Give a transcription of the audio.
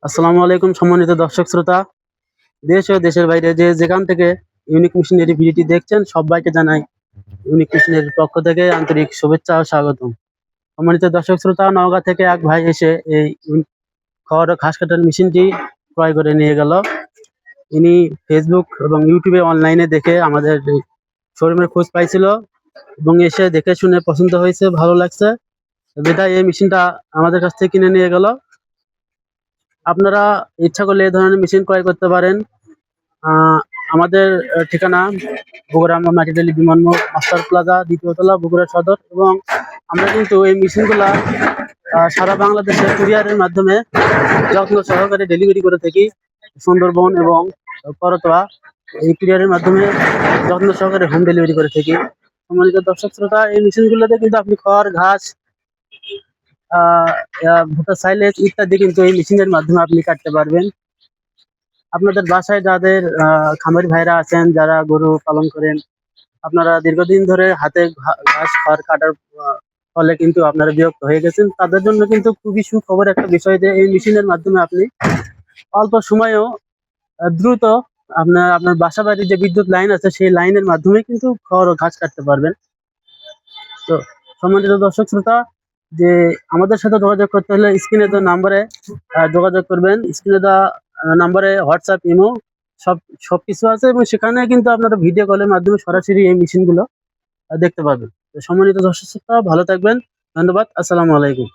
আসসালামু আলাইকুম সম্মানিত দর্শক শ্রোতা, দেশ ও দেশের বাইরে যে যেখান থেকে ইউনিক মেশিনারি ভিডিওটি দেখছেন সবাইকে জানাই ইউনিক মেশিনারির পক্ষ থেকে আন্তরিক শুভেচ্ছা ও স্বাগতম। সম্মানিত দর্শক শ্রোতা, নওগাঁ থেকে এক ভাই এসে এই খড় ও ঘাস কাটার মেশিনটি ক্রয় করে নিয়ে গেল। ইনি ফেসবুক এবং ইউটিউবে অনলাইনে দেখে আমাদের শোরুমের খোঁজ পাইছিল এবং এসে দেখে শুনে পছন্দ হয়েছে, ভালো লাগছে, বিধায় এই মেশিনটা আমাদের কাছ থেকে কিনে নিয়ে গেল। আপনারা ইচ্ছা করলে এই ধরনের মেশিন ক্রয় করতে পারেন। আমাদের ঠিকানা বগুড়া মাটিডালি বিমান মোড়, মাস্টার প্লাজা, দ্বিতীয় তলা, বগুড়া সদর। এবং আমরা কিন্তু এই মেশিনগুলা সারা বাংলাদেশে কুরিয়ারের মাধ্যমে যত্ন সহকারে ডেলিভারি করে থাকি। সুন্দরবন এবং করতোয়া এই কুরিয়ারের মাধ্যমে যত্ন সহকারে হোম ডেলিভারি করে থাকি। সম্মানিত দর্শক শ্রোতা, এই মেশিনগুলোতে কিন্তু আপনি খড়, ঘাস, ভুট্টা, সাইলেজ ইত্যাদি কিন্তু এই মেশিনের মাধ্যমে আপনি কাটতে পারবেন। আপনাদের বাসায় যাদের খামারি ভাইরা আছেন, যারা গরু পালন করেন, আপনারা দীর্ঘদিন ধরে হাতে ঘাস খড় কাটার ফলে কিন্তু আপনারা বিরক্ত হয়ে গেছেন, তাদের জন্য কিন্তু খুবই সুখবর একটা বিষয় যে এই মেশিনের মাধ্যমে আপনি অল্প সময়েও দ্রুত আপনার বাসা বাড়ির যে বিদ্যুৎ লাইন আছে সেই লাইনের মাধ্যমে কিন্তু খড় ও ঘাস কাটতে পারবেন। তো সম্মানিত দর্শক শ্রোতা, যে আমাদের সাথে যোগাযোগ করতে হলে স্ক্রিনে দেওয়া নাম্বারে যোগাযোগ করবেন। স্ক্রিনে দেওয়া নাম্বারে হোয়াটসঅ্যাপ, ইমো সবকিছু আছে এবং সেখানে কিন্তু আপনারা ভিডিও কলের মাধ্যমে সরাসরি এই মেশিনগুলো দেখতে পাবেন। তো সম্মানিত দর্শক শ্রোতা, ভালো থাকবেন। ধন্যবাদ। আসসালামু আলাইকুম।